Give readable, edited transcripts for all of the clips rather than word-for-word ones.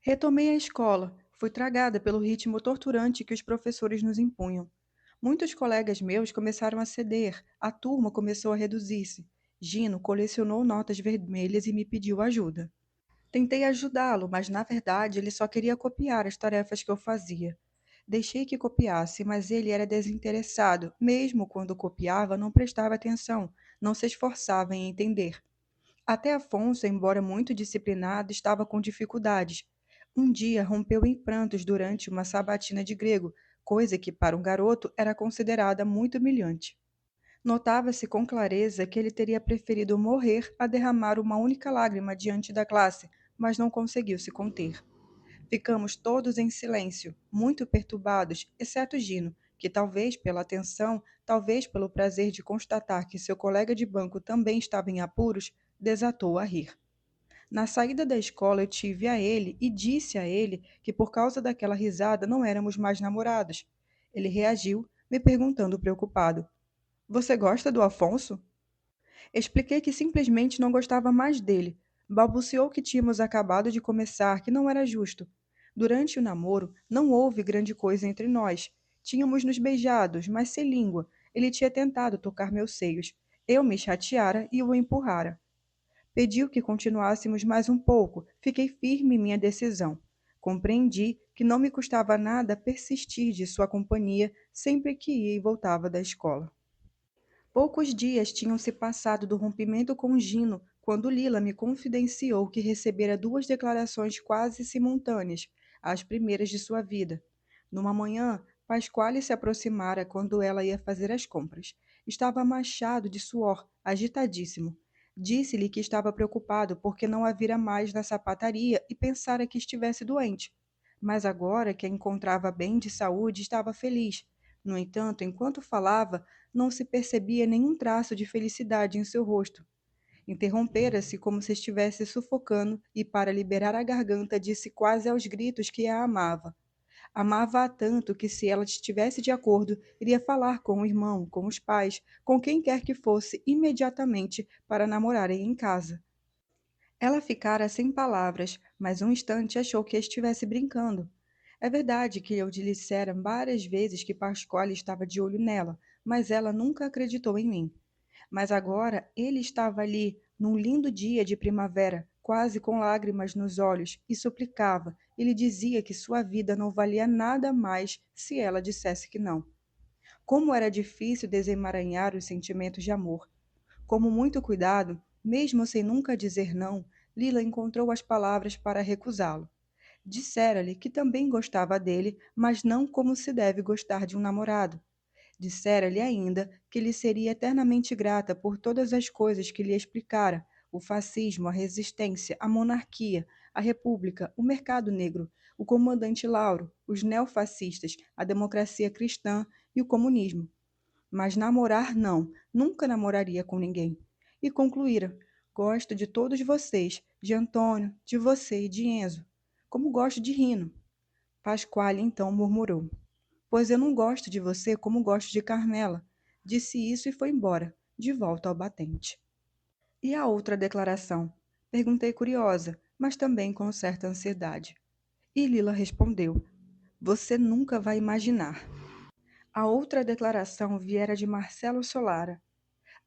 Retomei a escola. Fui tragada pelo ritmo torturante que os professores nos impunham. Muitos colegas meus começaram a ceder, a turma começou a reduzir-se. Gino colecionou notas vermelhas e me pediu ajuda. Tentei ajudá-lo, mas na verdade ele só queria copiar as tarefas que eu fazia. Deixei que copiasse, mas ele era desinteressado. Mesmo quando copiava, não prestava atenção, não se esforçava em entender. Até Afonso, embora muito disciplinado, estava com dificuldades. Um dia rompeu em prantos durante uma sabatina de grego, coisa que para um garoto era considerada muito humilhante. Notava-se com clareza que ele teria preferido morrer a derramar uma única lágrima diante da classe, mas não conseguiu se conter. Ficamos todos em silêncio, muito perturbados, exceto Gino, que talvez pela atenção, talvez pelo prazer de constatar que seu colega de banco também estava em apuros, desatou a rir. Na saída da escola eu tive a ele e disse a ele que por causa daquela risada não éramos mais namorados. Ele reagiu, me perguntando preocupado: Você gosta do Afonso? Expliquei que simplesmente não gostava mais dele. Balbuciou que tínhamos acabado de começar, que não era justo. Durante o namoro, não houve grande coisa entre nós. Tínhamos nos beijados, mas sem língua. Ele tinha tentado tocar meus seios. Eu me chateara e o empurrara. Pediu que continuássemos mais um pouco. Fiquei firme em minha decisão. Compreendi que não me custava nada persistir de sua companhia sempre que ia e voltava da escola. Poucos dias tinham se passado do rompimento com Gino, quando Lila me confidenciou que recebera duas declarações quase simultâneas, as primeiras de sua vida. Numa manhã, Pasquale se aproximara quando ela ia fazer as compras. Estava machado de suor, agitadíssimo. Disse-lhe que estava preocupado porque não a vira mais na sapataria e pensara que estivesse doente. Mas agora que a encontrava bem de saúde, estava feliz. No entanto, enquanto falava, não se percebia nenhum traço de felicidade em seu rosto. Interrompera-se como se estivesse sufocando e, para liberar a garganta, disse quase aos gritos que a amava. Amava-a tanto que, se ela estivesse de acordo, iria falar com o irmão, com os pais, com quem quer que fosse, imediatamente para namorarem em casa. Ela ficara sem palavras, mas um instante achou que estivesse brincando. É verdade que eu lhe dissera várias vezes que Pascoal estava de olho nela, mas ela nunca acreditou em mim. Mas agora ele estava ali, num lindo dia de primavera, quase com lágrimas nos olhos, e suplicava, e lhe dizia que sua vida não valia nada mais se ela dissesse que não. Como era difícil desemaranhar os sentimentos de amor. Com muito cuidado, mesmo sem nunca dizer não, Lila encontrou as palavras para recusá-lo. Dissera-lhe que também gostava dele, mas não como se deve gostar de um namorado. Dissera-lhe ainda que lhe seria eternamente grata por todas as coisas que lhe explicara: o fascismo, a resistência, a monarquia, a república, o mercado negro, o comandante Lauro, os neofascistas, a democracia cristã e o comunismo. Mas namorar não, nunca namoraria com ninguém. E concluíra: Gosto de todos vocês, de Antônio, de você e de Enzo, como gosto de Rino. Pasquale então murmurou: Pois eu não gosto de você como gosto de Carmela. Disse isso e foi embora, de volta ao batente. E a outra declaração? Perguntei curiosa, mas também com certa ansiedade. E Lila respondeu: Você nunca vai imaginar. A outra declaração viera de Marcelo Solara.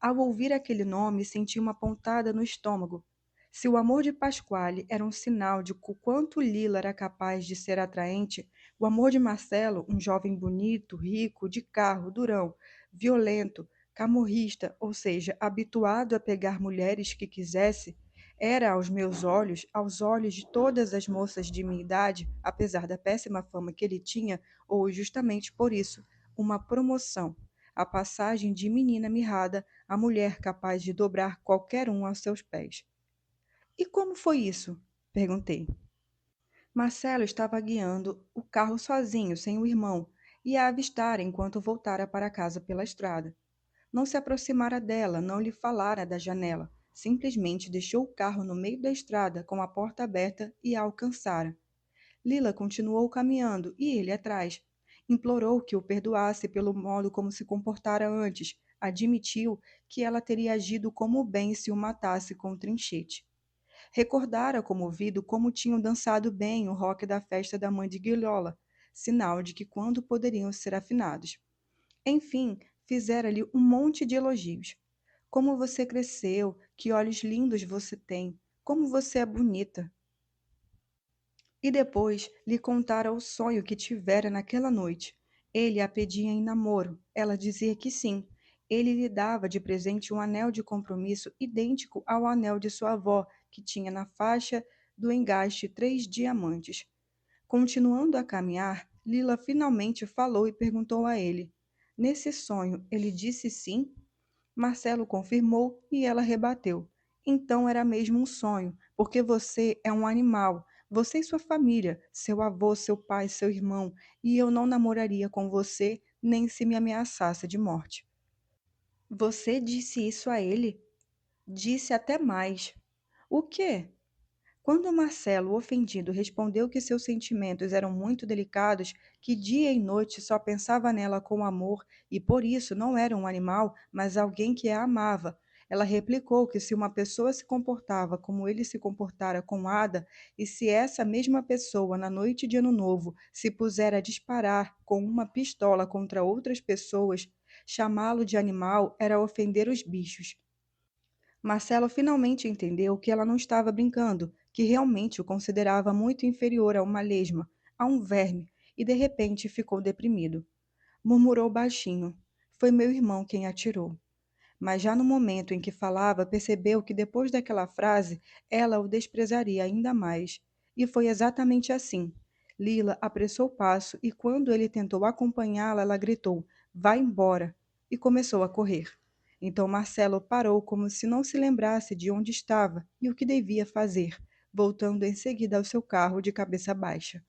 Ao ouvir aquele nome, senti uma pontada no estômago. Se o amor de Pasquale era um sinal de quanto Lila era capaz de ser atraente, o amor de Marcelo, um jovem bonito, rico, de carro, durão, violento, camorrista, ou seja, habituado a pegar mulheres que quisesse, era aos meus olhos, aos olhos de todas as moças de minha idade, apesar da péssima fama que ele tinha, ou justamente por isso, uma promoção, a passagem de menina mirrada a mulher capaz de dobrar qualquer um aos seus pés. E como foi isso? Perguntei. Marcelo estava guiando o carro sozinho, sem o irmão, e a avistara enquanto voltara para casa pela estrada. Não se aproximara dela, não lhe falara da janela. Simplesmente deixou o carro no meio da estrada, com a porta aberta, e a alcançara. Lila continuou caminhando, e ele atrás. Implorou que o perdoasse pelo modo como se comportara antes. Admitiu que ela teria agido como bem se o matasse com o trinchete. Recordara comovido como tinham dançado bem o rock da festa da mãe de Guilhola, sinal de que quando poderiam ser afinados. Enfim, fizera-lhe um monte de elogios. Como você cresceu, que olhos lindos você tem, como você é bonita. E depois lhe contara o sonho que tivera naquela noite. Ele a pedia em namoro. Ela dizia que sim. Ele lhe dava de presente um anel de compromisso idêntico ao anel de sua avó, que tinha na faixa do engaste 3 diamantes. Continuando a caminhar, Lila finalmente falou e perguntou a ele: Nesse sonho, ele disse sim? Marcelo confirmou e ela rebateu. Então era mesmo um sonho, porque você é um animal. Você e sua família, seu avô, seu pai, seu irmão, e eu não namoraria com você nem se me ameaçasse de morte. Você disse isso a ele? Disse até mais. O quê? Quando Marcelo, ofendido, respondeu que seus sentimentos eram muito delicados, que dia e noite só pensava nela com amor e por isso não era um animal, mas alguém que a amava, ela replicou que se uma pessoa se comportava como ele se comportara com Ada, e se essa mesma pessoa, na noite de Ano Novo, se puser a disparar com uma pistola contra outras pessoas, chamá-lo de animal era ofender os bichos. Marcelo finalmente entendeu que ela não estava brincando, que realmente o considerava muito inferior a uma lesma, a um verme, e de repente ficou deprimido. Murmurou baixinho: Foi meu irmão quem atirou. Mas já no momento em que falava, percebeu que depois daquela frase ela o desprezaria ainda mais. E foi exatamente assim. Lila apressou o passo e, quando ele tentou acompanhá-la, ela gritou: Vá embora! E começou a correr. Então Marcelo parou como se não se lembrasse de onde estava e o que devia fazer, voltando em seguida ao seu carro de cabeça baixa.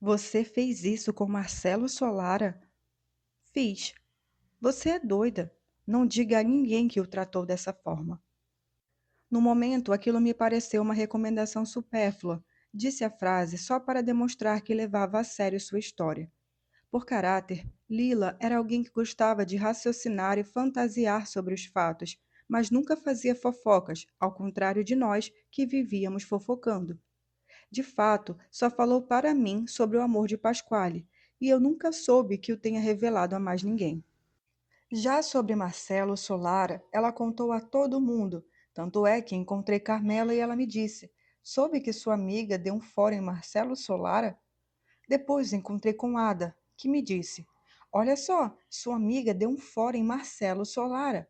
Você fez isso com Marcelo Solara? Fiz. Você é doida. Não diga a ninguém que o tratou dessa forma. No momento, aquilo me pareceu uma recomendação supérflua. Disse a frase só para demonstrar que levava a sério sua história. Por caráter, Lila era alguém que gostava de raciocinar e fantasiar sobre os fatos, mas nunca fazia fofocas, ao contrário de nós que vivíamos fofocando. De fato, só falou para mim sobre o amor de Pasquale, e eu nunca soube que o tenha revelado a mais ninguém. Já sobre Marcelo Solara, ela contou a todo mundo. Tanto é que encontrei Carmela e ela me disse: Soube que sua amiga deu um fora em Marcelo Solara? Depois encontrei com Ada, que me disse: Olha só, sua amiga deu um fora em Marcelo Solara.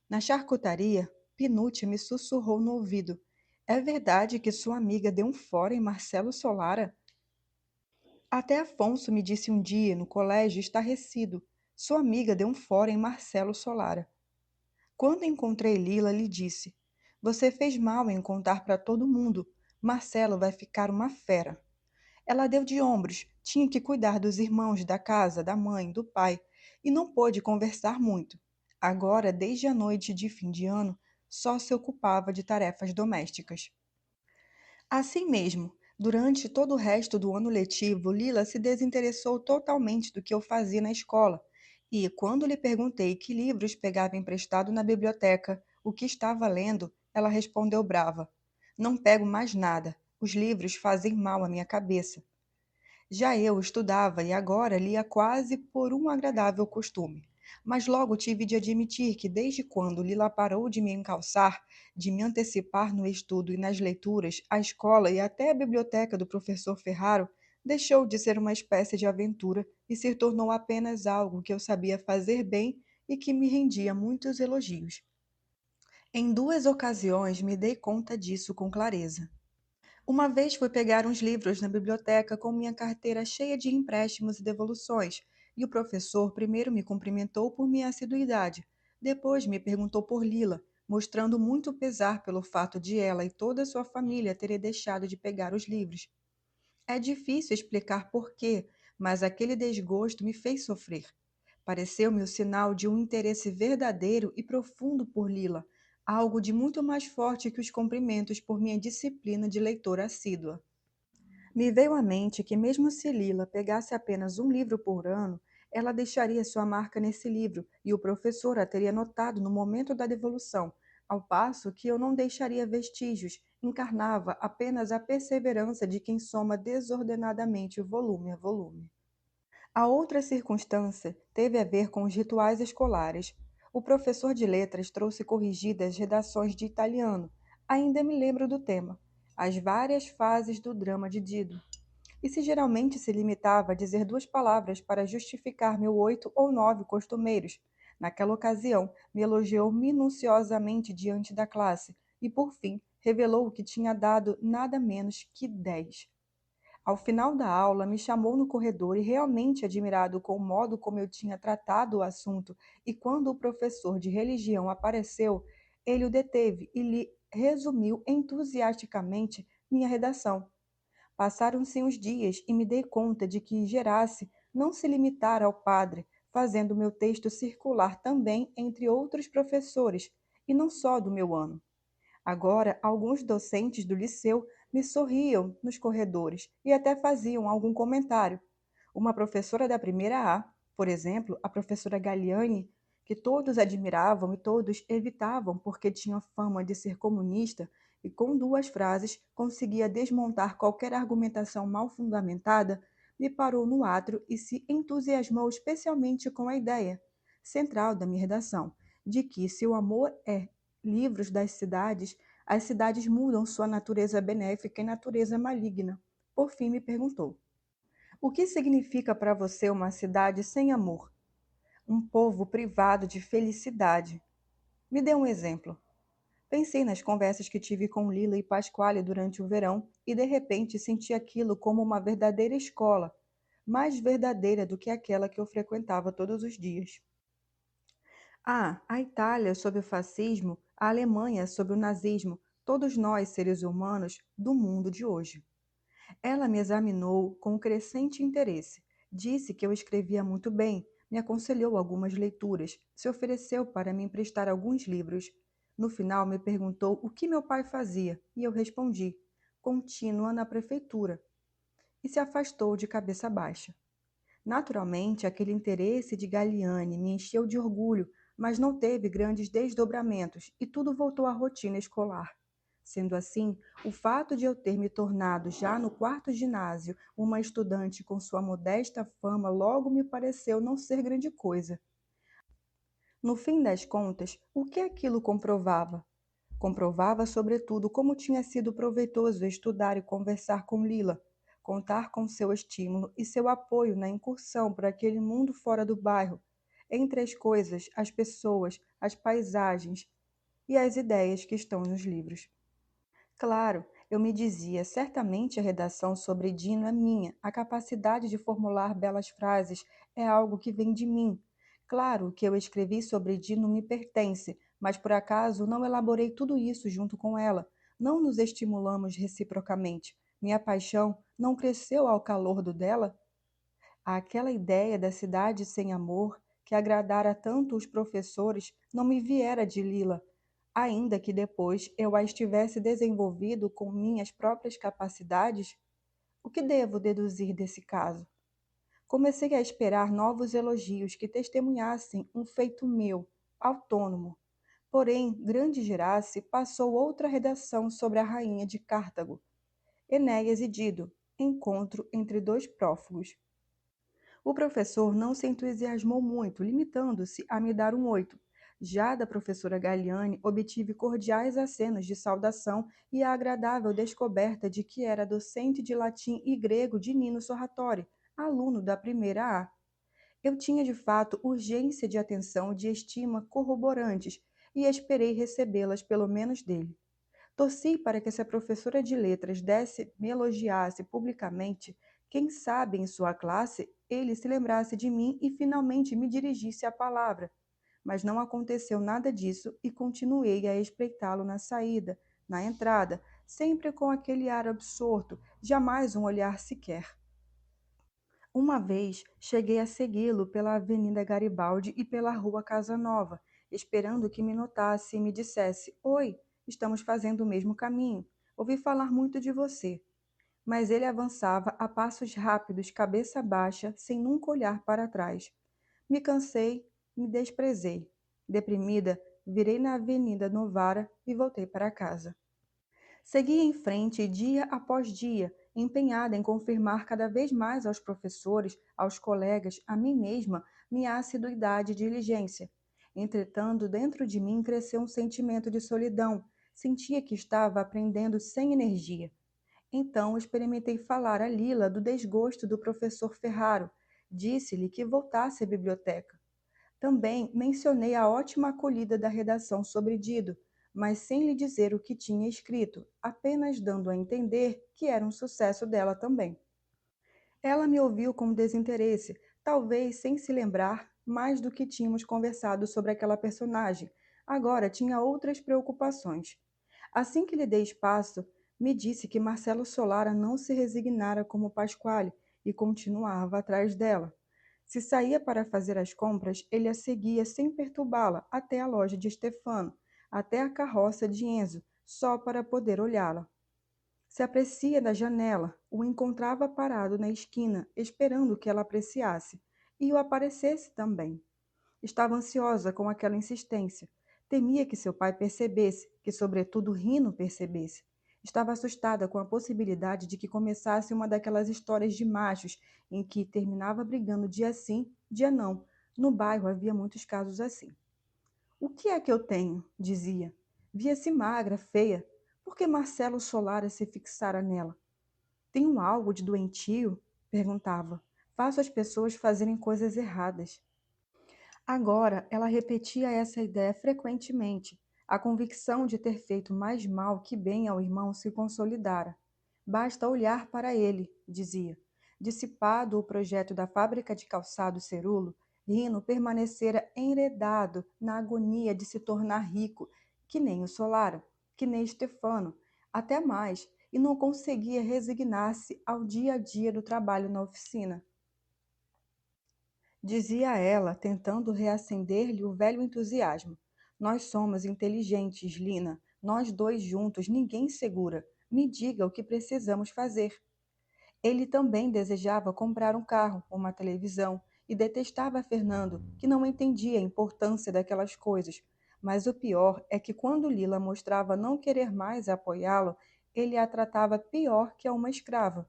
Na charcutaria, Pinute me sussurrou no ouvido: É verdade que sua amiga deu um fora em Marcelo Solara? Até Afonso me disse um dia, no colégio, estarrecido: Sua amiga deu um fora em Marcelo Solara. Quando encontrei Lila, lhe disse: Você fez mal em contar para todo mundo. Marcelo vai ficar uma fera. Ela deu de ombros, tinha que cuidar dos irmãos, da casa, da mãe, do pai, e não pôde conversar muito. Agora, desde a noite de fim de ano, só se ocupava de tarefas domésticas. Assim mesmo, durante todo o resto do ano letivo, Lila se desinteressou totalmente do que eu fazia na escola. E, quando lhe perguntei que livros pegava emprestado na biblioteca, o que estava lendo, ela respondeu brava: Não pego mais nada. Os livros fazem mal à minha cabeça. Já eu estudava e agora lia quase por um agradável costume. Mas logo tive de admitir que, desde quando Lila parou de me encalçar, de me antecipar no estudo e nas leituras, a escola e até a biblioteca do professor Ferraro deixou de ser uma espécie de aventura e se tornou apenas algo que eu sabia fazer bem e que me rendia muitos elogios. Em 2 ocasiões me dei conta disso com clareza. Uma vez fui pegar uns livros na biblioteca com minha carteira cheia de empréstimos e devoluções, e o professor primeiro me cumprimentou por minha assiduidade, depois me perguntou por Lila, mostrando muito pesar pelo fato de ela e toda a sua família terem deixado de pegar os livros. É difícil explicar por quê, mas aquele desgosto me fez sofrer. Pareceu-me o sinal de um interesse verdadeiro e profundo por Lila, algo de muito mais forte que os cumprimentos por minha disciplina de leitora assídua. Me veio à mente que, mesmo se Lila pegasse apenas um livro por ano, ela deixaria sua marca nesse livro e o professor a teria notado no momento da devolução, ao passo que eu não deixaria vestígios, encarnava apenas a perseverança de quem soma desordenadamente volume a volume. A outra circunstância teve a ver com os rituais escolares. O professor de letras trouxe corrigidas redações de italiano. Ainda me lembro do tema, as várias fases do drama de Dido. E se geralmente se limitava a dizer duas palavras para justificar meu 8 ou 9 costumeiros. Naquela ocasião, me elogiou minuciosamente diante da classe e, por fim, revelou que tinha dado nada menos que 10. Ao final da aula, me chamou no corredor e, realmente admirado com o modo como eu tinha tratado o assunto, e quando o professor de religião apareceu, ele o deteve e lhe resumiu entusiasticamente minha redação. Passaram-se uns dias e me dei conta de que Gerace não se limitara ao padre, fazendo meu texto circular também entre outros professores, e não só do meu ano. Agora, alguns docentes do liceu me sorriam nos corredores e até faziam algum comentário. Uma professora da primeira A, por exemplo, a professora Galiani, que todos admiravam e todos evitavam porque tinha fama de ser comunista, e com duas frases conseguia desmontar qualquer argumentação mal fundamentada, me parou no átrio e se entusiasmou especialmente com a ideia, central da minha redação, de que se o amor é livros das cidades, as cidades mudam sua natureza benéfica e natureza maligna. Por fim, me perguntou: o que significa para você uma cidade sem amor? Um povo privado de felicidade. Me dê um exemplo. Pensei nas conversas que tive com Lila e Pasquale durante o verão e de repente senti aquilo como uma verdadeira escola, mais verdadeira do que aquela que eu frequentava todos os dias. Ah, a Itália sob o fascismo, a Alemanha sob o nazismo, todos nós, seres humanos, do mundo de hoje. Ela me examinou com crescente interesse. Disse que eu escrevia muito bem, me aconselhou algumas leituras, se ofereceu para me emprestar alguns livros. No final, me perguntou o que meu pai fazia e eu respondi: contínua na prefeitura. E se afastou de cabeça baixa. Naturalmente, aquele interesse de Galliani me encheu de orgulho, mas não teve grandes desdobramentos e tudo voltou à rotina escolar. Sendo assim, o fato de eu ter me tornado, já no quarto ginásio, uma estudante com sua modesta fama logo me pareceu não ser grande coisa. No fim das contas, o que aquilo comprovava? Comprovava, sobretudo, como tinha sido proveitoso estudar e conversar com Lila, contar com seu estímulo e seu apoio na incursão por aquele mundo fora do bairro, entre as coisas, as pessoas, as paisagens e as ideias que estão nos livros. Claro, eu me dizia, certamente a redação sobre Dino é minha, a capacidade de formular belas frases é algo que vem de mim. Claro, o que eu escrevi sobre Dino me pertence, mas por acaso não elaborei tudo isso junto com ela. Não nos estimulamos reciprocamente. Minha paixão não cresceu ao calor do dela? Aquela ideia da cidade sem amor, que agradara tanto os professores, não me viera de Lila, ainda que depois eu a estivesse desenvolvido com minhas próprias capacidades. O que devo deduzir desse caso? Comecei a esperar novos elogios que testemunhassem um feito meu, autônomo. Porém, Grande Gerace passou outra redação sobre a rainha de Cartago, Enéas e Dido, encontro entre dois prófugos. O professor não se entusiasmou muito, limitando-se a me dar um 8. Já da professora Galiani, obtive cordiais acenos de saudação e a agradável descoberta de que era docente de latim e grego de Nino Sorratori, aluno da primeira A. Eu tinha de fato urgência de atenção e de estima corroborantes e esperei recebê-las pelo menos dele. Torci para que essa professora de letras me elogiasse publicamente, quem sabe em sua classe ele se lembrasse de mim e finalmente me dirigisse a palavra. Mas não aconteceu nada disso e continuei a espreitá-lo na saída, na entrada, sempre com aquele ar absorto, jamais um olhar sequer. Uma vez cheguei a segui-lo pela Avenida Garibaldi e pela Rua Casa Nova, esperando que me notasse e me dissesse: oi, estamos fazendo o mesmo caminho. Ouvi falar muito de você. Mas ele avançava a passos rápidos, cabeça baixa, sem nunca olhar para trás. Me cansei, me desprezei. Deprimida, virei na Avenida Novara e voltei para casa. Seguia em frente dia após dia, empenhada em confirmar cada vez mais aos professores, aos colegas, a mim mesma, minha assiduidade e diligência. Entretanto, dentro de mim cresceu um sentimento de solidão. Sentia que estava aprendendo sem energia. Então, experimentei falar a Lila do desgosto do professor Ferraro. Disse-lhe que voltasse à biblioteca. Também mencionei a ótima acolhida da redação sobre Dido, mas sem lhe dizer o que tinha escrito, apenas dando a entender que era um sucesso dela também. Ela me ouviu com desinteresse, talvez sem se lembrar mais do que tínhamos conversado sobre aquela personagem. Agora tinha outras preocupações. Assim que lhe dei espaço, me disse que Marcelo Solara não se resignara como Pasquale e continuava atrás dela. Se saía para fazer as compras, ele a seguia sem perturbá-la até a loja de Stefano, até a carroça de Enzo, só para poder olhá-la. Se aprecia da janela, o encontrava parado na esquina, esperando que ela apreciasse, e o aparecesse também. Estava ansiosa com aquela insistência. Temia que seu pai percebesse, que sobretudo Rino percebesse. Estava assustada com a possibilidade de que começasse uma daquelas histórias de machos, em que terminava brigando dia sim, dia não. No bairro havia muitos casos assim. O que é que eu tenho? Dizia. Via-se magra, feia. Por que Marcelo Solara se fixara nela? Tenho algo de doentio? Perguntava. Faço as pessoas fazerem coisas erradas. Agora, ela repetia essa ideia frequentemente. A convicção de ter feito mais mal que bem ao irmão se consolidara. Basta olhar para ele, dizia. Dissipado o projeto da fábrica de calçado Cerulo, Rino permanecera enredado na agonia de se tornar rico, que nem o Solara, que nem Stefano, até mais, e não conseguia resignar-se ao dia a dia do trabalho na oficina. Dizia ela, tentando reacender-lhe o velho entusiasmo. Nós somos inteligentes, Lina. Nós dois juntos, ninguém segura. Me diga o que precisamos fazer. Ele também desejava comprar um carro, uma televisão, e detestava Fernando, que não entendia a importância daquelas coisas. Mas o pior é que quando Lila mostrava não querer mais apoiá-lo, ele a tratava pior que a uma escrava.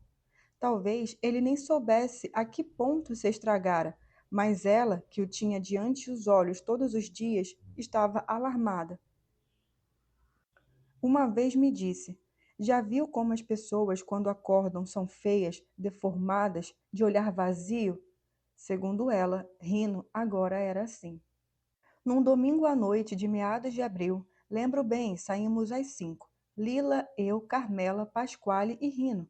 Talvez ele nem soubesse a que ponto se estragara, mas ela, que o tinha diante os olhos todos os dias, estava alarmada. Uma vez me disse: já viu como as pessoas, quando acordam, são feias, deformadas, de olhar vazio? Segundo ela, Rino agora era assim. Num domingo à noite de meados de abril, lembro bem, saímos às 5. Lila, eu, Carmela, Pasquale e Rino.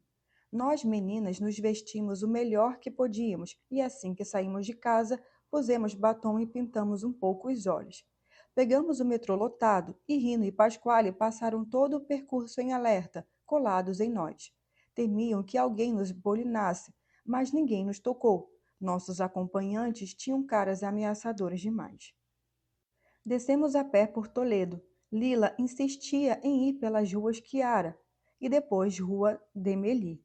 Nós, meninas, nos vestimos o melhor que podíamos e assim que saímos de casa, pusemos batom e pintamos um pouco os olhos. Pegamos o metrô lotado e Rino e Pasquale passaram todo o percurso em alerta, colados em nós. Temiam que alguém nos bolinasse, mas ninguém nos tocou. Nossos acompanhantes tinham caras ameaçadoras demais. Descemos a pé por Toledo. Lila insistia em ir pelas ruas Chiara e depois Rua Demeli,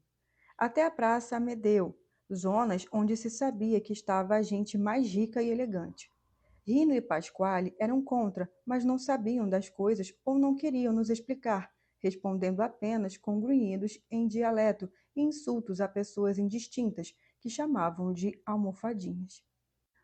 até a Praça Amedeo, zonas onde se sabia que estava a gente mais rica e elegante. Rino e Pasquale eram contra, mas não sabiam das coisas ou não queriam nos explicar, respondendo apenas com grunhidos em dialeto e insultos a pessoas indistintas, que chamavam de almofadinhas.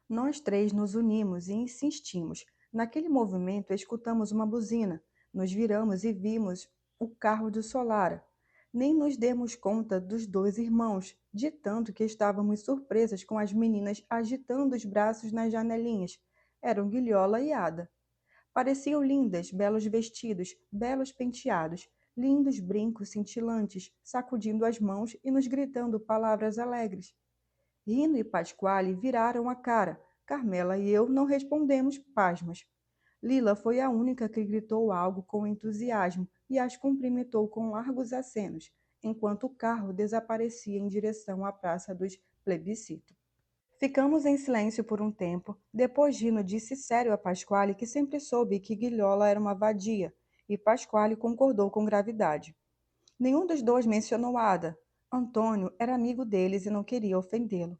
Nós três nos unimos e insistimos. Naquele movimento, escutamos uma buzina. Nos viramos e vimos o carro do Solara. Nem nos demos conta dos dois irmãos, de tanto que estávamos surpresas com as meninas agitando os braços nas janelinhas. Eram Guilhola e Ada. Pareciam lindas, belos vestidos, belos penteados, lindos brincos cintilantes, sacudindo as mãos e nos gritando palavras alegres. Rino e Pasquale viraram a cara. Carmela e eu não respondemos pasmas. Lila foi a única que gritou algo com entusiasmo e as cumprimentou com largos acenos, enquanto o carro desaparecia em direção à Praça dos Plebiscito. Ficamos em silêncio por um tempo. Depois Rino disse sério a Pasquale que sempre soube que Guilhola era uma vadia, e Pasquale concordou com gravidade. Nenhum dos dois mencionou Ada. Antônio era amigo deles e não queria ofendê-lo.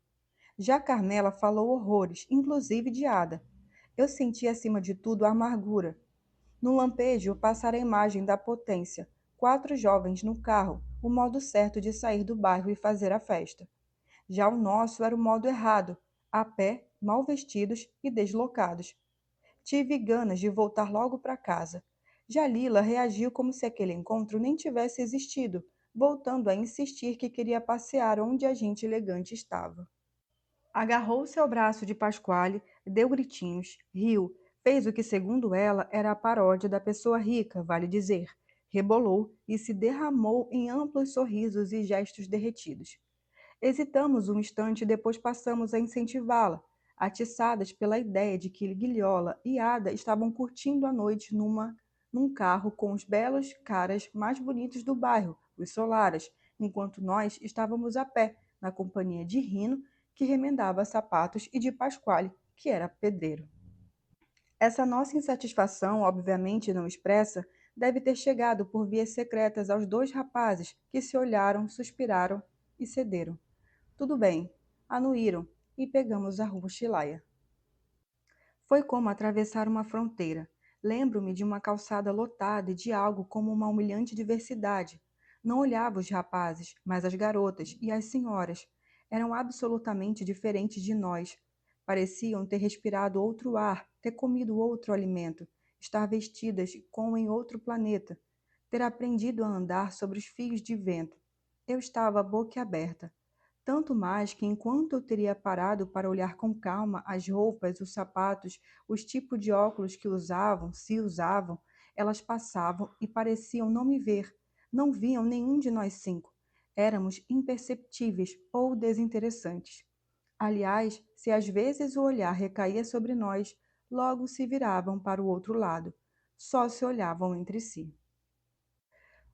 Já Carmela falou horrores, inclusive de Ada. Eu senti acima de tudo a amargura. No lampejo passara a imagem da potência. 4 jovens no carro, o modo certo de sair do bairro e fazer a festa. Já o nosso era o modo errado, a pé, mal vestidos e deslocados. Tive ganas de voltar logo para casa. Já Lila reagiu como se aquele encontro nem tivesse existido, voltando a insistir que queria passear onde a gente elegante estava. Agarrou-se ao braço de Pasquale, deu gritinhos, riu, fez o que, segundo ela, era a paródia da pessoa rica, vale dizer. Rebolou e se derramou em amplos sorrisos e gestos derretidos. Hesitamos um instante e depois passamos a incentivá-la, atiçadas pela ideia de que Guilhola e Ada estavam curtindo a noite num carro com os belos caras mais bonitos do bairro, os Solaras, enquanto nós estávamos a pé, na companhia de Rino, que remendava sapatos, e de Pasquale, que era pedreiro. Essa nossa insatisfação, obviamente não expressa, deve ter chegado por vias secretas aos dois rapazes, que se olharam, suspiraram e cederam. Tudo bem, anuíram e pegamos a rua Chilaia. Foi como atravessar uma fronteira. Lembro-me de uma calçada lotada e de algo como uma humilhante diversidade. Não olhava os rapazes, mas as garotas e as senhoras. Eram absolutamente diferentes de nós. Pareciam ter respirado outro ar, ter comido outro alimento, estar vestidas como em outro planeta, ter aprendido a andar sobre os fios de vento. Eu estava boquiaberta. Tanto mais que, enquanto eu teria parado para olhar com calma as roupas, os sapatos, os tipos de óculos que usavam, se usavam, elas passavam e pareciam não me ver. Não viam nenhum de nós cinco. Éramos imperceptíveis ou desinteressantes. Aliás, se às vezes o olhar recaía sobre nós, logo se viravam para o outro lado. Só se olhavam entre si.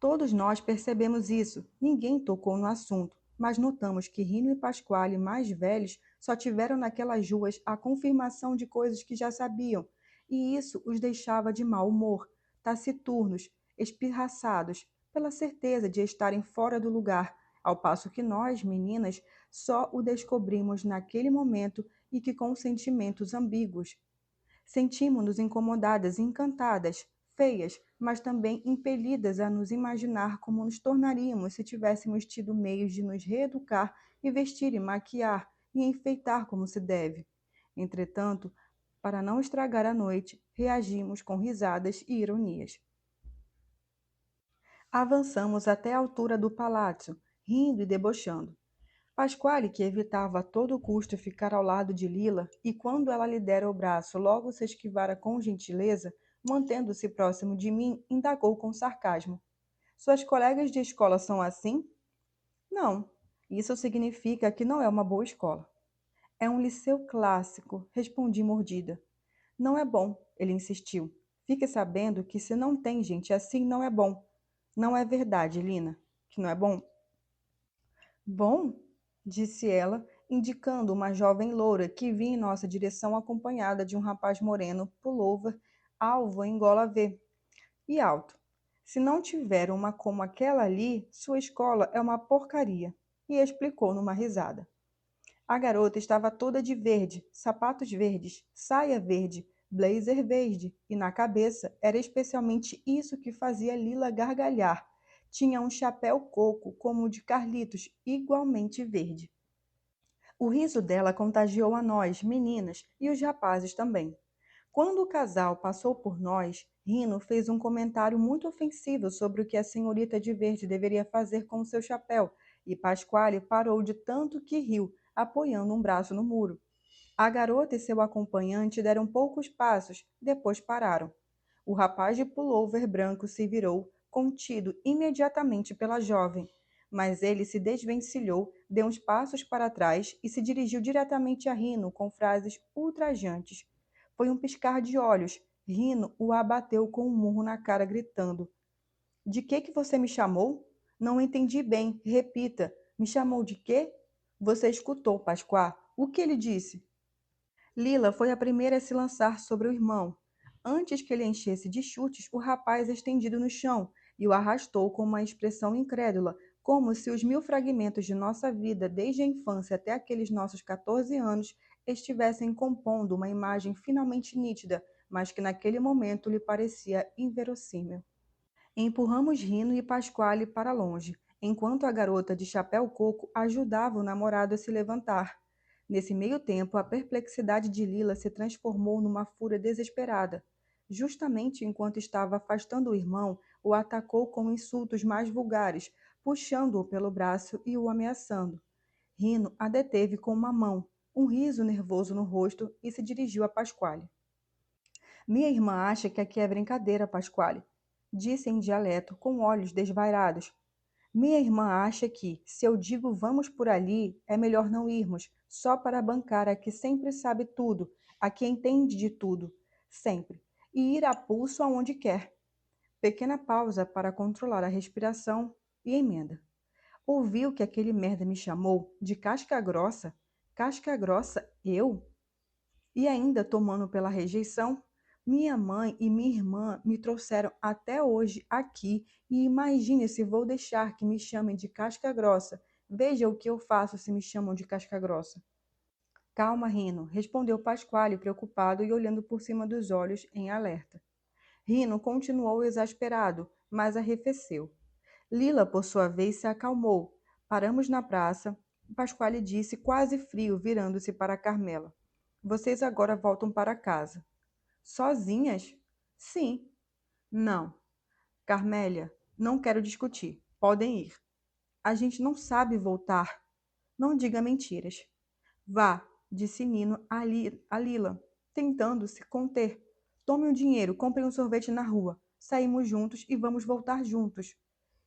Todos nós percebemos isso, ninguém tocou no assunto, mas notamos que Rino e Pasquale, mais velhos, só tiveram naquelas ruas a confirmação de coisas que já sabiam, e isso os deixava de mau humor, taciturnos, espirraçados, pela certeza de estarem fora do lugar, ao passo que nós, meninas, só o descobrimos naquele momento e que com sentimentos ambíguos. Sentimos-nos incomodadas e encantadas, feias, mas também impelidas a nos imaginar como nos tornaríamos se tivéssemos tido meios de nos reeducar e vestir e maquiar e enfeitar como se deve. Entretanto, para não estragar a noite, reagimos com risadas e ironias. Avançamos até a altura do palácio, rindo e debochando. Pasquale, que evitava a todo custo ficar ao lado de Lila, e quando ela lhe dera o braço, logo se esquivara com gentileza, mantendo-se próximo de mim, indagou com sarcasmo. Suas colegas de escola são assim? Não. Isso significa que não é uma boa escola. É um liceu clássico, respondi mordida. Não é bom, ele insistiu. Fique sabendo que se não tem gente assim, não é bom. Não é verdade, Lina, que não é bom? Bom, disse ela, indicando uma jovem loura que vinha em nossa direção acompanhada de um rapaz moreno, pullover, alvo em gola V e alto. Se não tiver uma como aquela ali, sua escola é uma porcaria, e explicou numa risada. A garota estava toda de verde, sapatos verdes, saia verde, blazer verde, e na cabeça era especialmente isso que fazia Lila gargalhar. Tinha um chapéu coco, como o de Carlitos, igualmente verde. O riso dela contagiou a nós, meninas, e os rapazes também. Quando o casal passou por nós, Rino fez um comentário muito ofensivo sobre o que a senhorita de verde deveria fazer com o seu chapéu, e Pasquale parou de tanto que riu, apoiando um braço no muro. A garota e seu acompanhante deram poucos passos, depois pararam. O rapaz de pullover branco se virou, contido imediatamente pela jovem, mas ele se desvencilhou, deu uns passos para trás e se dirigiu diretamente a Rino com frases ultrajantes. Foi um piscar de olhos. Rino o abateu com um murro na cara, gritando: De que você me chamou? Não entendi bem. Repita. Me chamou de quê? Você escutou, Pascoal? O que ele disse? Lila foi a primeira a se lançar sobre o irmão. Antes que ele enchesse de chutes, o rapaz estendido no chão e o arrastou com uma expressão incrédula, como se os 1000 fragmentos de nossa vida, desde a infância até aqueles nossos 14 anos, estivessem compondo uma imagem finalmente nítida, mas que naquele momento lhe parecia inverossímil. Empurramos Rino e Pasquale para longe, enquanto a garota de chapéu coco ajudava o namorado a se levantar. Nesse meio tempo, a perplexidade de Lila se transformou numa fúria desesperada. Justamente enquanto estava afastando o irmão, o atacou com insultos mais vulgares, puxando-o pelo braço e o ameaçando. Rino a deteve com uma mão, um riso nervoso no rosto, e se dirigiu a Pasquale. Minha irmã acha que aqui é brincadeira, Pasquale, disse em dialeto, com olhos desvairados. Minha irmã acha que, se eu digo vamos por ali, é melhor não irmos, só para bancar a que sempre sabe tudo, a que entende de tudo, sempre, e ir a pulso aonde quer. Pequena pausa para controlar a respiração e emenda. Ouviu que aquele merda me chamou de casca grossa? Casca grossa, eu? E ainda tomando pela rejeição, minha mãe e minha irmã me trouxeram até hoje aqui e imagine se vou deixar que me chamem de casca grossa. Veja o que eu faço se me chamam de casca grossa. Calma, Rino, respondeu Pasquale, preocupado e olhando por cima dos olhos em alerta. Rino continuou exasperado, mas arrefeceu. Lila, por sua vez, se acalmou. Paramos na praça. Pasquale disse, quase frio, virando-se para Carmela. Vocês agora voltam para casa. Sozinhas? Sim. Não. Carmélia, não quero discutir. Podem ir. A gente não sabe voltar. Não diga mentiras. Vá, disse Nino a Lila, tentando se conter. Tome o dinheiro, compre um sorvete na rua. Saímos juntos e vamos voltar juntos.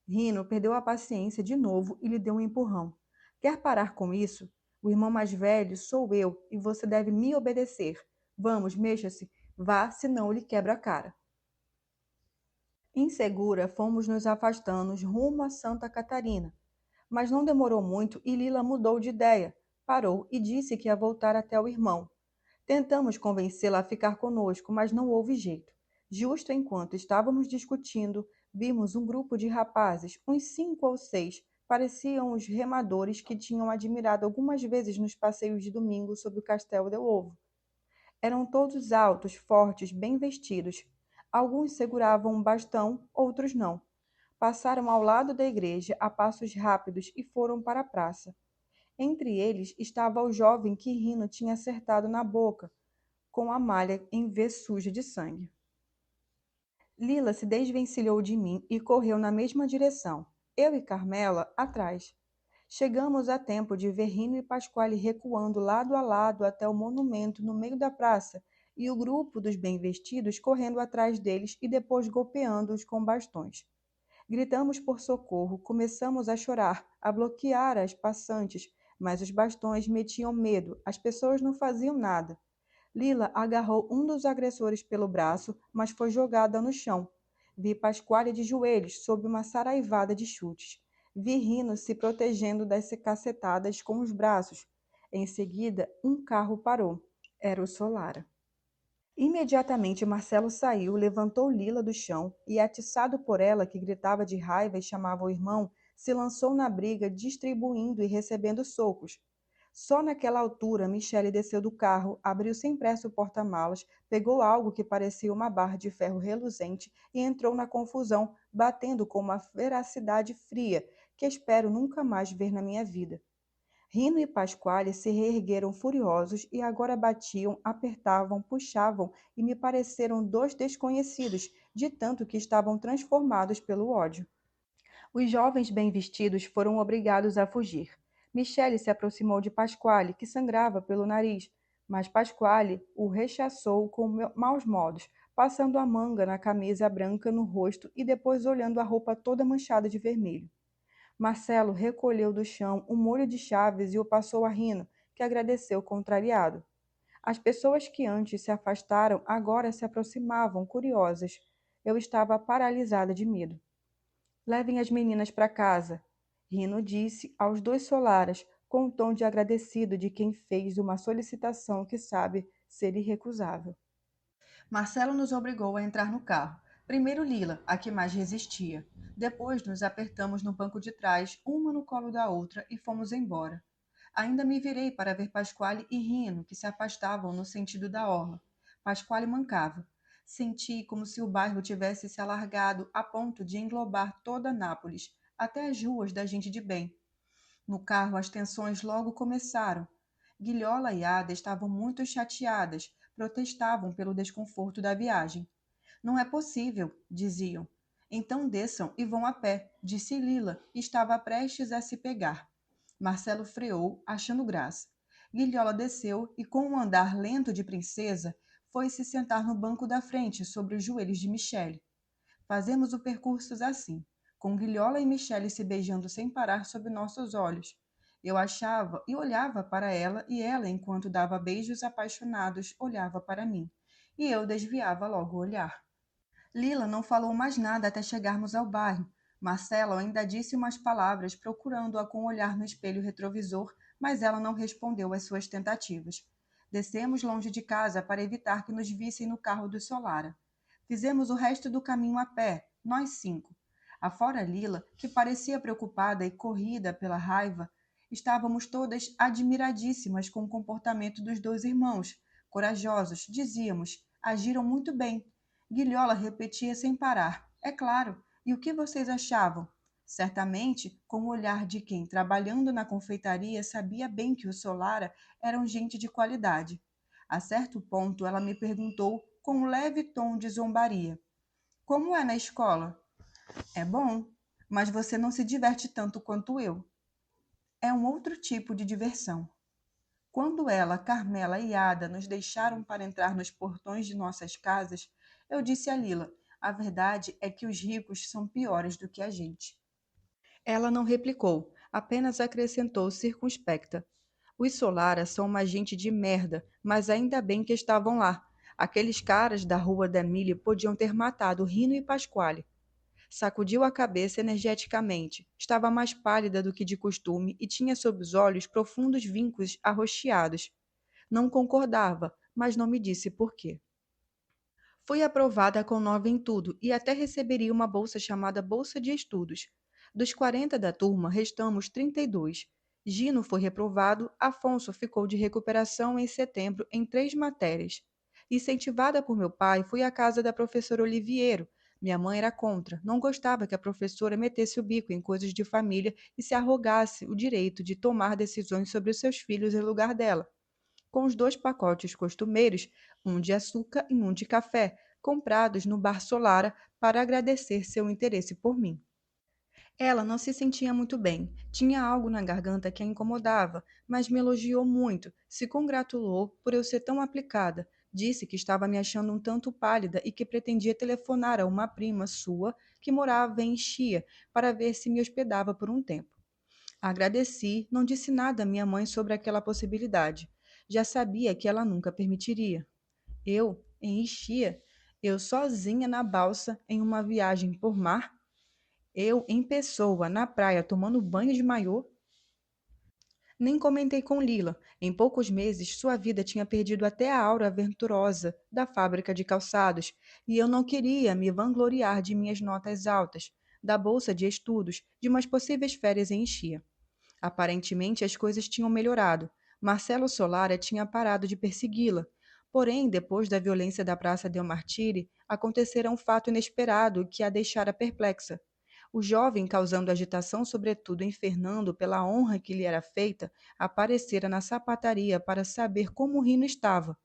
Rino perdeu a paciência de novo e lhe deu um empurrão. Quer parar com isso? O irmão mais velho sou eu e você deve me obedecer. Vamos, mexa-se. Vá, senão lhe quebra a cara. Insegura, fomos nos afastando rumo a Santa Catarina. Mas não demorou muito e Lila mudou de ideia. Parou e disse que ia voltar até o irmão. Tentamos convencê-la a ficar conosco, mas não houve jeito. Justo enquanto estávamos discutindo, vimos um grupo de rapazes, uns 5 ou 6, pareciam os remadores que tinham admirado algumas vezes nos passeios de domingo sob o Castelo del Ovo. Eram todos altos, fortes, bem vestidos. Alguns seguravam um bastão, outros não. Passaram ao lado da igreja a passos rápidos e foram para a praça. Entre eles estava o jovem que Rino tinha acertado na boca, com a malha em vez suja de sangue. Lila se desvencilhou de mim e correu na mesma direção, eu e Carmela atrás. Chegamos a tempo de ver Rino e Pasquale recuando lado a lado até o monumento no meio da praça e o grupo dos bem-vestidos correndo atrás deles e depois golpeando-os com bastões. Gritamos por socorro, começamos a chorar, a bloquear as passantes, mas os bastões metiam medo, as pessoas não faziam nada. Lila agarrou um dos agressores pelo braço, mas foi jogada no chão. Vi Pasquale de joelhos, sob uma saraivada de chutes. Vi Rino se protegendo das cacetadas com os braços. Em seguida, um carro parou. Era o Solara. Imediatamente Marcelo saiu, levantou Lila do chão e, atiçado por ela, que gritava de raiva e chamava o irmão, se lançou na briga, distribuindo e recebendo socos. Só naquela altura, Michele desceu do carro, abriu sem pressa o porta-malas, pegou algo que parecia uma barra de ferro reluzente e entrou na confusão, batendo com uma feracidade fria que espero nunca mais ver na minha vida. Rino e Pasquale se reergueram furiosos e agora batiam, apertavam, puxavam e me pareceram dois desconhecidos, de tanto que estavam transformados pelo ódio. Os jovens bem vestidos foram obrigados a fugir. Michele se aproximou de Pasquale, que sangrava pelo nariz, mas Pasquale o rechaçou com maus modos, passando a manga na camisa branca no rosto e depois olhando a roupa toda manchada de vermelho. Marcelo recolheu do chão um molho de chaves e o passou a Rino, que agradeceu contrariado. As pessoas que antes se afastaram agora se aproximavam, curiosas. Eu estava paralisada de medo. Levem as meninas para casa, Rino disse aos dois Solaras, com um tom de agradecido de quem fez uma solicitação que sabe ser irrecusável. Marcelo nos obrigou a entrar no carro. Primeiro Lila, a que mais resistia. Depois nos apertamos no banco de trás, uma no colo da outra, e fomos embora. Ainda me virei para ver Pasquale e Rino, que se afastavam no sentido da orla. Pasquale mancava. Senti como se o bairro tivesse se alargado a ponto de englobar toda Nápoles, até as ruas da gente de bem. No carro, as tensões logo começaram. Guilhola e Ada estavam muito chateadas, protestavam pelo desconforto da viagem. Não é possível, diziam. Então desçam e vão a pé, disse Lila, que estava prestes a se pegar. Marcelo freou, achando graça. Guilhola desceu e, com um andar lento de princesa, foi se sentar no banco da frente, sobre os joelhos de Michele. Fazemos o percurso assim, com Guilhola e Michele se beijando sem parar sob nossos olhos. Eu achava e olhava para ela, e ela, enquanto dava beijos apaixonados, olhava para mim. E eu desviava logo o olhar. Lila não falou mais nada até chegarmos ao bairro. Marcelo ainda disse umas palavras, procurando-a com o olhar no espelho retrovisor, mas ela não respondeu às suas tentativas. Descemos longe de casa para evitar que nos vissem no carro do Solara. Fizemos o resto do caminho a pé, nós cinco. Afora Lila, que parecia preocupada e corrida pela raiva, estávamos todas admiradíssimas com o comportamento dos dois irmãos. Corajosos, dizíamos, agiram muito bem. Guilhola repetia sem parar. É claro. E o que vocês achavam? Certamente, com o olhar de quem, trabalhando na confeitaria, sabia bem que o Solara eram gente de qualidade. A certo ponto, ela me perguntou com um leve tom de zombaria: Como é na escola? É bom, mas você não se diverte tanto quanto eu. É um outro tipo de diversão. Quando ela, Carmela e Ada nos deixaram para entrar nos portões de nossas casas, eu disse a Lila: a verdade é que os ricos são piores do que a gente. Ela não replicou, apenas acrescentou circunspecta: os Solara são uma gente de merda, mas ainda bem que estavam lá. Aqueles caras da rua da Emília podiam ter matado Rino e Pasquale. Sacudiu a cabeça energeticamente. Estava mais pálida do que de costume e tinha sob os olhos profundos vincos arroxeados. Não concordava, mas não me disse por quê. Fui aprovada com 9 em tudo e até receberia uma bolsa chamada Bolsa de Estudos. Dos 40 da turma, restamos 32. Gino foi reprovado, Afonso ficou de recuperação em setembro em 3 matérias. Incentivada por meu pai, fui à casa da professora Oliviero. Minha mãe era contra, não gostava que a professora metesse o bico em coisas de família e se arrogasse o direito de tomar decisões sobre os seus filhos em lugar dela, com os 2 pacotes costumeiros, um de açúcar e um de café, comprados no Bar Solara para agradecer seu interesse por mim. Ela não se sentia muito bem, tinha algo na garganta que a incomodava, mas me elogiou muito, se congratulou por eu ser tão aplicada, disse que estava me achando um tanto pálida e que pretendia telefonar a uma prima sua que morava em Chia para ver se me hospedava por um tempo. Agradeci, não disse nada à minha mãe sobre aquela possibilidade. Já sabia que ela nunca permitiria. Eu, em Ixia, eu sozinha na balsa em uma viagem por mar, eu em pessoa na praia tomando banho de maiô. Nem comentei com Lila. Em poucos meses, sua vida tinha perdido até a aura aventurosa da fábrica de calçados, e eu não queria me vangloriar de minhas notas altas, da bolsa de estudos, de umas possíveis férias em Ixia. Aparentemente, as coisas tinham melhorado. Marcelo Solara tinha parado de persegui-la. Porém, depois da violência da Praça Del Martire, acontecera um fato inesperado que a deixara perplexa. O jovem, causando agitação, sobretudo em Fernando, pela honra que lhe era feita, aparecera na sapataria para saber como Rino estava.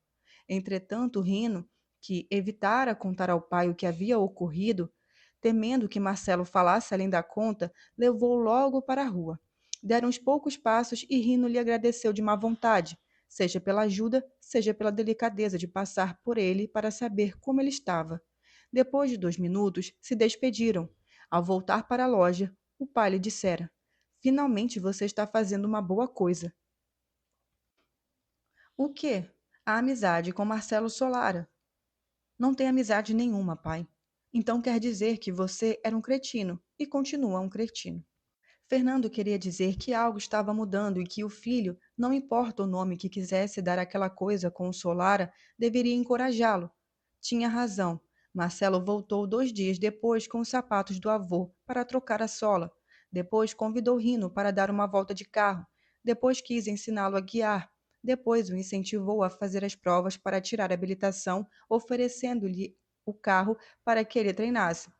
Entretanto, Rino, que evitara contar ao pai o que havia ocorrido, temendo que Marcelo falasse além da conta, levou-o logo para a rua. Deram uns poucos passos e Rino lhe agradeceu de má vontade, seja pela ajuda, seja pela delicadeza de passar por ele para saber como ele estava. Depois de 2 minutos, se despediram. Ao voltar para a loja, o pai lhe dissera: Finalmente você está fazendo uma boa coisa. O quê? A amizade com Marcelo Solara. Não tem amizade nenhuma, pai. Então quer dizer que você era um cretino e continua um cretino. Fernando queria dizer que algo estava mudando e que o filho, não importa o nome que quisesse dar àquela coisa com o Solara, deveria encorajá-lo. Tinha razão. Marcelo voltou 2 dias depois com os sapatos do avô para trocar a sola. Depois convidou Rino para dar uma volta de carro. Depois quis ensiná-lo a guiar. Depois o incentivou a fazer as provas para tirar a habilitação, oferecendo-lhe o carro para que ele treinasse.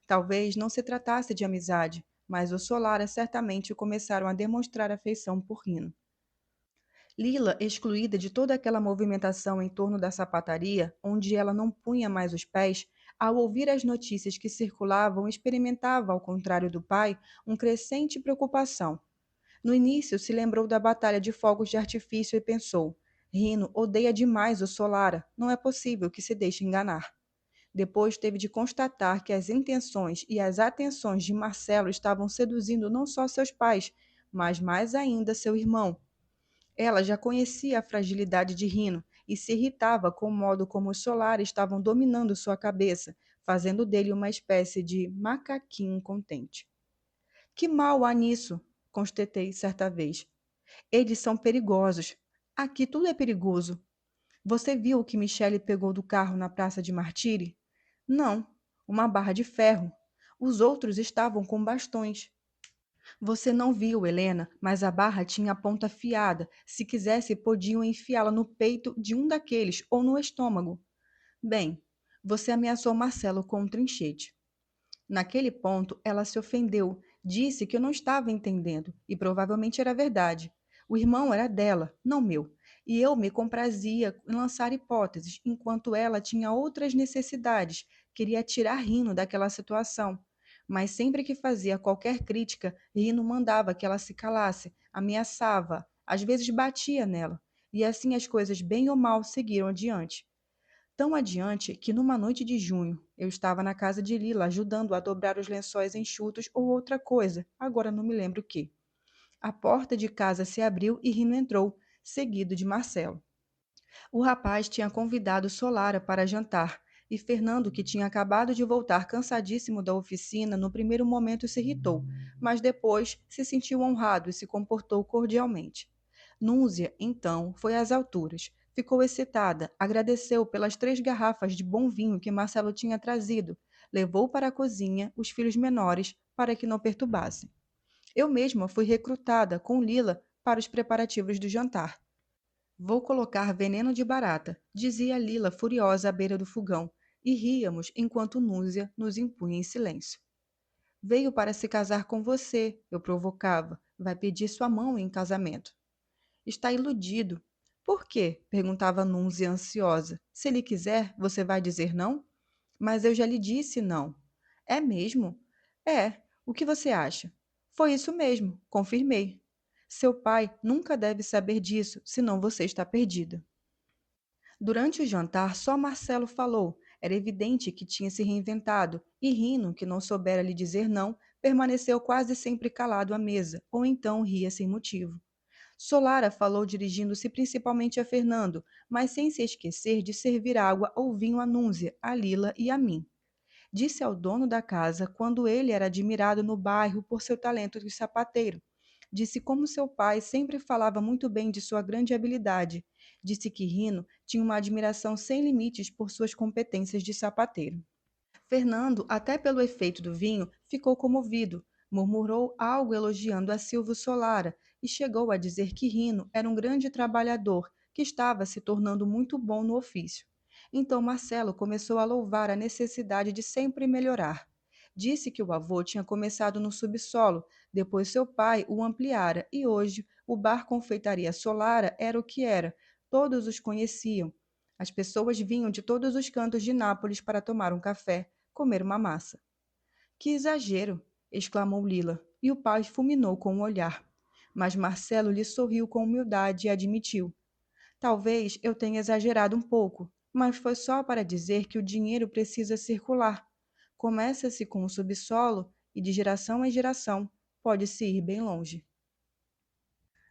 Talvez não se tratasse de amizade, mas o Solara certamente começaram a demonstrar afeição por Rino. Lila, excluída de toda aquela movimentação em torno da sapataria, onde ela não punha mais os pés, ao ouvir as notícias que circulavam, experimentava, ao contrário do pai, uma crescente preocupação. No início, se lembrou da batalha de fogos de artifício e pensou: Rino odeia demais o Solara, não é possível que se deixe enganar. Depois teve de constatar que as intenções e as atenções de Marcelo estavam seduzindo não só seus pais, mas mais ainda seu irmão. Ela já conhecia a fragilidade de Rino e se irritava com o modo como os Solares estavam dominando sua cabeça, fazendo dele uma espécie de macaquinho contente. Que mal há nisso? Constatei certa vez. Eles são perigosos. Aqui tudo é perigoso. Você viu o que Michele pegou do carro na Praça de Martiri? Não, uma barra de ferro. Os outros estavam com bastões. Você não viu, Helena, mas a barra tinha a ponta afiada. Se quisesse, podiam enfiá-la no peito de um daqueles ou no estômago. Bem, você ameaçou Marcelo com um trinchete. Naquele ponto, ela se ofendeu, disse que eu não estava entendendo, e provavelmente era verdade. O irmão era dela, não meu, e eu me comprazia em lançar hipóteses, enquanto ela tinha outras necessidades, queria tirar Rino daquela situação. Mas sempre que fazia qualquer crítica, Rino mandava que ela se calasse, ameaçava, às vezes batia nela, e assim as coisas, bem ou mal, seguiram adiante. Tão adiante que, numa noite de junho, eu estava na casa de Lila ajudando a dobrar os lençóis enxutos ou outra coisa, agora não me lembro o que. A porta de casa se abriu e Rino entrou, seguido de Marcelo. O rapaz tinha convidado Solara para jantar, e Fernando, que tinha acabado de voltar cansadíssimo da oficina, no primeiro momento se irritou, mas depois se sentiu honrado e se comportou cordialmente. Núzia, então, foi às alturas. Ficou excitada, agradeceu pelas 3 garrafas de bom vinho que Marcelo tinha trazido, levou para a cozinha os filhos menores para que não perturbassem. Eu mesma fui recrutada com Lila para os preparativos do jantar. Vou colocar veneno de barata, dizia Lila furiosa à beira do fogão, e ríamos enquanto Núzia nos impunha em silêncio. Veio para se casar com você, eu provocava. Vai pedir sua mão em casamento. Está iludido. Por quê? Perguntava Núzia ansiosa. Se ele quiser, você vai dizer não? Mas eu já lhe disse não. É mesmo? É. O que você acha? Foi isso mesmo, confirmei. Seu pai nunca deve saber disso, senão você está perdida. Durante o jantar, só Marcelo falou. Era evidente que tinha se reinventado, e Rino, que não soubera lhe dizer não, permaneceu quase sempre calado à mesa, ou então ria sem motivo. Solara falou dirigindo-se principalmente a Fernando, mas sem se esquecer de servir água ou vinho a Núzia, a Lila e a mim. Disse ao dono da casa quando ele era admirado no bairro por seu talento de sapateiro. Disse como seu pai sempre falava muito bem de sua grande habilidade. Disse que Rino tinha uma admiração sem limites por suas competências de sapateiro. Fernando, até pelo efeito do vinho, ficou comovido. Murmurou algo elogiando a Silvio Solara e chegou a dizer que Rino era um grande trabalhador, que estava se tornando muito bom no ofício. Então Marcelo começou a louvar a necessidade de sempre melhorar. Disse que o avô tinha começado no subsolo, depois seu pai o ampliara e hoje o bar Confeitaria Solara era o que era. Todos os conheciam. As pessoas vinham de todos os cantos de Nápoles para tomar um café, comer uma massa. Que exagero! Exclamou Lila, e o pai fulminou com um olhar. Mas Marcelo lhe sorriu com humildade e admitiu: talvez eu tenha exagerado um pouco, mas foi só para dizer que o dinheiro precisa circular. Começa-se com o subsolo e de geração em geração pode-se ir bem longe.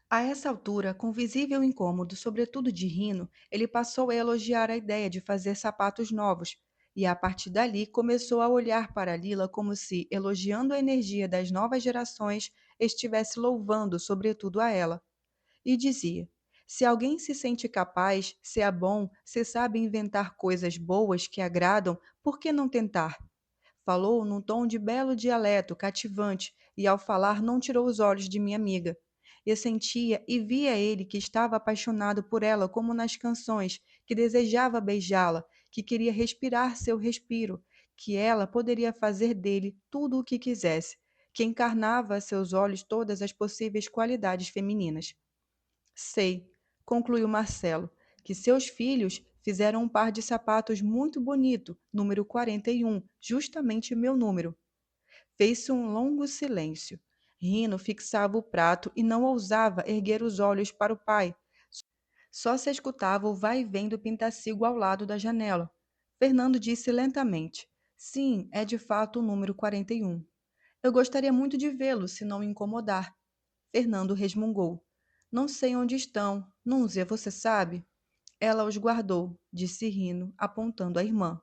A essa altura, com visível incômodo, sobretudo de Rino, ele passou a elogiar a ideia de fazer sapatos novos, e a partir dali começou a olhar para Lila como se, elogiando a energia das novas gerações, estivesse louvando sobretudo a ela. E dizia: se alguém se sente capaz, se é bom, se sabe inventar coisas boas que agradam, por que não tentar? Falou num tom de belo dialeto cativante e, ao falar, não tirou os olhos de minha amiga. Eu sentia e via ele que estava apaixonado por ela como nas canções, que desejava beijá-la, que queria respirar seu respiro, que ela poderia fazer dele tudo o que quisesse, que encarnava a seus olhos todas as possíveis qualidades femininas. Sei, concluiu Marcelo, que seus filhos fizeram um par de sapatos muito bonito, número 41, justamente meu número. Fez-se um longo silêncio. Rino fixava o prato e não ousava erguer os olhos para o pai. Só se escutava o vai e vem do pintacilgo ao lado da janela. Fernando disse lentamente: Sim, é de fato o número 41. Eu gostaria muito de vê-lo, se não o incomodar. Fernando resmungou. Não sei onde estão. Núzia, você sabe? Ela os guardou, disse Rino, apontando a irmã.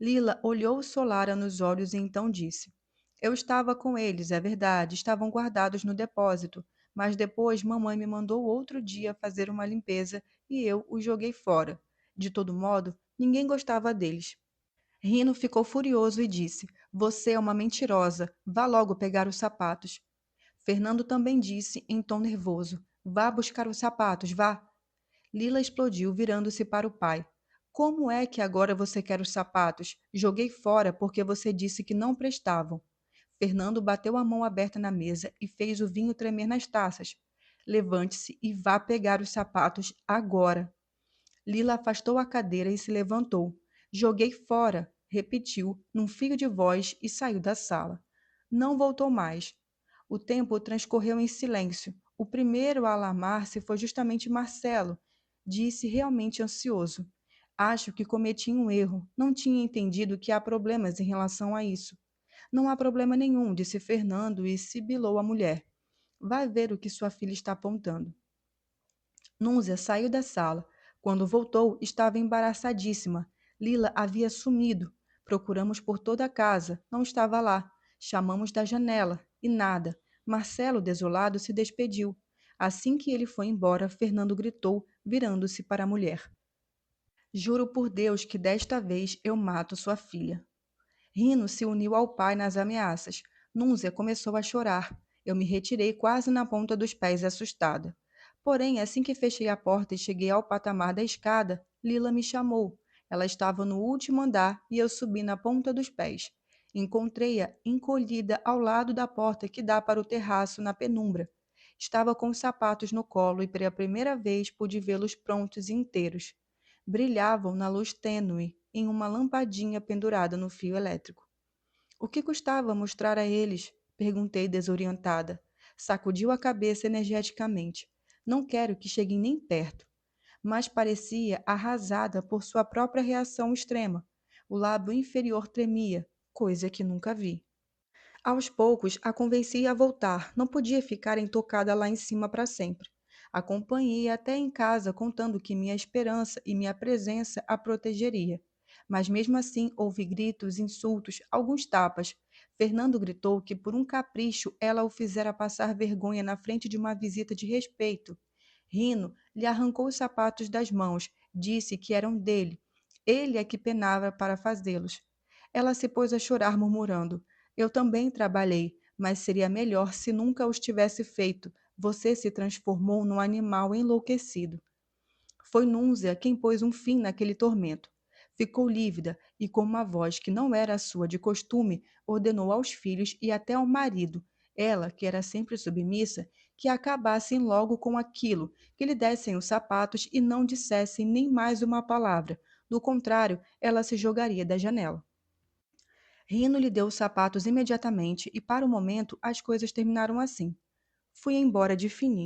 Lila olhou Solara nos olhos e então disse: Eu estava com eles, é verdade, estavam guardados no depósito, mas depois mamãe me mandou outro dia fazer uma limpeza e eu os joguei fora. De todo modo, ninguém gostava deles. Rino ficou furioso e disse: Você é uma mentirosa, vá logo pegar os sapatos. Fernando também disse, em tom nervoso: Vá buscar os sapatos, vá. Lila explodiu, virando-se para o pai. Como é que agora você quer os sapatos? Joguei fora porque você disse que não prestavam. Fernando bateu a mão aberta na mesa e fez o vinho tremer nas taças. Levante-se e vá pegar os sapatos agora. Lila afastou a cadeira e se levantou. Joguei fora, repetiu, num fio de voz, e saiu da sala. Não voltou mais. O tempo transcorreu em silêncio. O primeiro a alarmar-se foi justamente Marcelo. Disse realmente ansioso. Acho que cometi um erro. Não tinha entendido que há problemas em relação a isso. Não há problema nenhum, disse Fernando e sibilou a mulher. Vai ver o que sua filha está apontando. Núzia saiu da sala. Quando voltou, estava embaraçadíssima. Lila havia sumido. Procuramos por toda a casa. Não estava lá. Chamamos da janela. E nada. Marcelo, desolado, se despediu. Assim que ele foi embora, Fernando gritou, virando-se para a mulher. Juro por Deus que desta vez eu mato sua filha. Rino se uniu ao pai nas ameaças. Núzia começou a chorar. Eu me retirei quase na ponta dos pés, assustada. Porém, assim que fechei a porta e cheguei ao patamar da escada, Lila me chamou. Ela estava no último andar e eu subi na ponta dos pés. Encontrei-a encolhida ao lado da porta que dá para o terraço na penumbra. Estava com os sapatos no colo e pela primeira vez pude vê-los prontos e inteiros. Brilhavam na luz tênue, em uma lampadinha pendurada no fio elétrico. O que custava mostrar a eles? Perguntei desorientada. Sacudiu a cabeça energeticamente. Não quero que cheguem nem perto. Mas parecia arrasada por sua própria reação extrema. O lábio inferior tremia, coisa que nunca vi. Aos poucos, a convenci a voltar. Não podia ficar intocada lá em cima para sempre. Acompanhei até em casa, contando que minha esperança e minha presença a protegeria. Mas mesmo assim, houve gritos, insultos, alguns tapas. Fernando gritou que por um capricho ela o fizera passar vergonha na frente de uma visita de respeito. Rino lhe arrancou os sapatos das mãos, disse que eram dele. Ele é que penava para fazê-los. Ela se pôs a chorar, murmurando: Eu também trabalhei, mas seria melhor se nunca os tivesse feito. Você se transformou num animal enlouquecido. Foi Núzia quem pôs um fim naquele tormento. Ficou lívida e, com uma voz que não era a sua de costume, ordenou aos filhos e até ao marido, ela, que era sempre submissa, que acabassem logo com aquilo, que lhe dessem os sapatos e não dissessem nem mais uma palavra. Do contrário, ela se jogaria da janela. Rino lhe deu os sapatos imediatamente e, para o momento, as coisas terminaram assim. Fui embora de fininho.